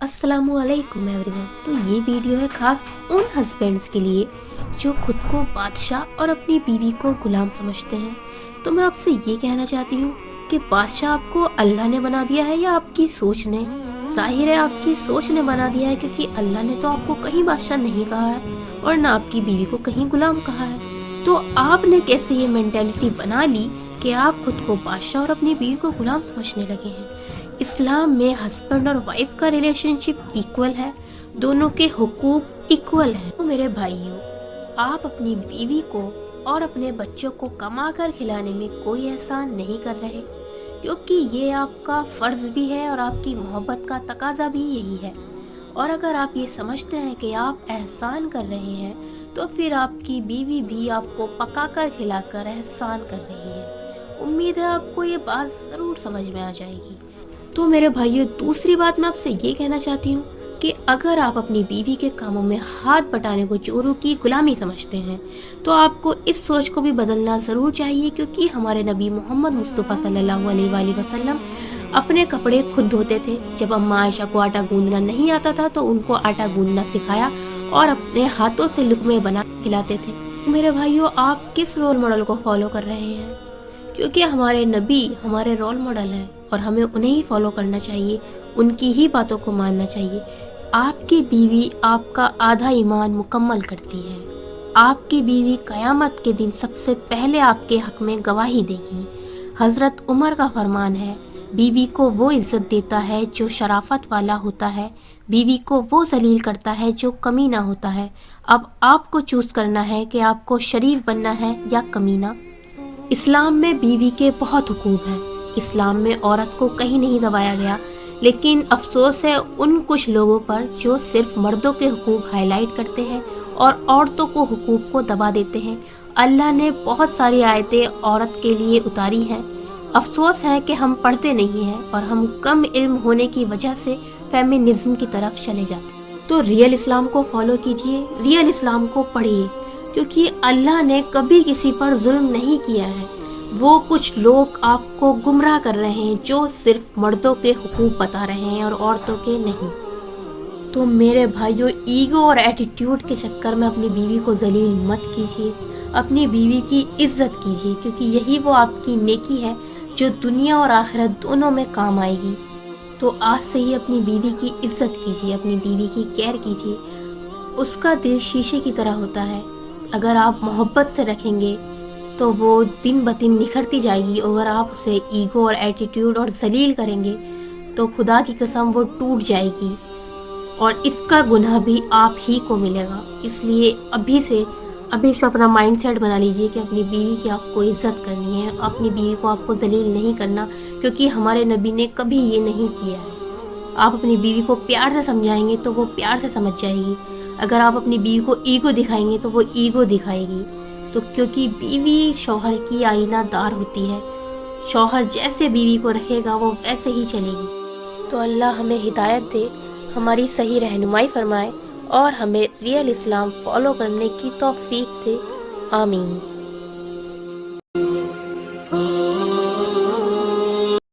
अस्सलामु अलैकुम एवरीवन। तो ये वीडियो है खास उन हस्बैंड्स के लिए जो खुद को बादशाह और अपनी बीवी को गुलाम समझते हैं। तो मैं आपसे ये कहना चाहती हूँ कि बादशाह आपको अल्लाह ने बना दिया है या आपकी सोच ने। जाहिर है आपकी सोच ने बना दिया है, क्योंकि अल्लाह ने तो आपको कहीं बादशाह नहीं कहा है और ना आपकी बीवी को कहीं गुलाम कहा है। तो आपने कैसे ये मेंटेलिटी बना ली कि आप खुद को बादशाह और अपनी बीवी को गुलाम समझने लगे हैं। इस्लाम में हस्बैंड और वाइफ का रिलेशनशिप इक्वल है, दोनों के हुकूक इक्वल हैं। तो मेरे भाइयों, आप अपनी बीवी को और अपने बच्चों को कमा कर खिलाने में कोई एहसान नहीं कर रहे, क्योंकि ये आपका फ़र्ज़ भी है और आपकी मोहब्बत का तकाजा भी यही है। और अगर आप ये समझते हैं कि आप एहसान कर रहे हैं, तो फिर आपकी बीवी भी आपको पका कर खिलाकर एहसान कर रही है। उम्मीद है आपको ये बात ज़रूर समझ में आ जाएगी। तो मेरे भाइयों, दूसरी बात मैं आपसे ये कहना चाहती हूँ कि अगर आप अपनी बीवी के कामों में हाथ बटाने को चोरों की गुलामी समझते हैं, तो आपको इस सोच को भी बदलना ज़रूर चाहिए, क्योंकि हमारे नबी मोहम्मद मुस्तफ़ा सल्लल्लाहु अलैहि वसल्लम अपने कपड़े खुद धोते थे। जब अम्मा आयशा को आटा गूंदना नहीं आता था तो उनको आटा गूंदना सिखाया और अपने हाथों से लुक़मे बना खिलाते थे। मेरे भाइयों, आप किस रोल मॉडल को फॉलो कर रहे हैं? क्योंकि हमारे नबी हमारे रोल मॉडल हैं और हमें उन्हें ही फॉलो करना चाहिए, उनकी ही बातों को मानना चाहिए। आपकी बीवी आपका आधा ईमान मुकम्मल करती है। आपकी बीवी क़यामत के दिन सबसे पहले आपके हक़ में गवाही देगी। हज़रत उमर का फरमान है, बीवी को वो इज़्ज़त देता है जो शराफत वाला होता है, बीवी को वो ज़लील करता है जो कमीना होता है। अब आपको चूज़ करना है कि आपको शरीफ बनना है या कमीना। इस्लाम में बीवी के बहुत हुकूक हैं। इस्लाम में औरत को कहीं नहीं दबाया गया, लेकिन अफसोस है उन कुछ लोगों पर जो सिर्फ मर्दों के हुकूक हाईलाइट करते हैं और औरतों को हुकूक को दबा देते हैं। अल्लाह ने बहुत सारी आयतें औरत के लिए उतारी हैं। अफसोस है कि हम पढ़ते नहीं हैं और हम कम इल्म होने की वजह से फेमिनिज्म की तरफ चले जाते हैं। तो रियल इस्लाम को फॉलो कीजिए, रियल इस्लाम को पढ़िए, क्योंकि अल्लाह ने कभी किसी पर जुल्म नहीं किया है। वो कुछ लोग आपको गुमराह कर रहे हैं जो सिर्फ मर्दों के हुकूक बता रहे हैं और औरतों के नहीं। तो मेरे भाइयों, ईगो और एटीट्यूड के चक्कर में अपनी बीवी को जलील मत कीजिए, अपनी बीवी की इज्जत कीजिए, क्योंकि यही वो आपकी नेकी है जो दुनिया और आखिरत दोनों में काम आएगी। तो आज से ही अपनी बीवी की इज्जत कीजिए, अपनी बीवी की केयर कीजिए। उसका दिल शीशे की तरह होता है, अगर आप मोहब्बत से रखेंगे तो वो दिन ब दिन निखरती जाएगी। अगर आप उसे ईगो और एटीट्यूड और जलील करेंगे तो खुदा की कसम वो टूट जाएगी और इसका गुनाह भी आप ही को मिलेगा। इसलिए अभी से अपना माइंडसेट बना लीजिए कि अपनी बीवी की आपको इज़्ज़त करनी है, अपनी बीवी को आपको जलील नहीं करना, क्योंकि हमारे नबी ने कभी ये नहीं किया है। आप अपनी बीवी को प्यार से समझाएंगे तो वो प्यार से समझ जाएगी। अगर आप अपनी बीवी को ईगो दिखाएंगे तो वो ईगो दिखाएगी। तो क्योंकि बीवी शौहर की आईनादार होती है, शौहर जैसे बीवी को रखेगा वो वैसे ही चलेगी। तो अल्लाह हमें हिदायत दे, हमारी सही रहनुमाई फरमाए और हमें रियल इस्लाम फॉलो करने की तौफीक दे। आमीन।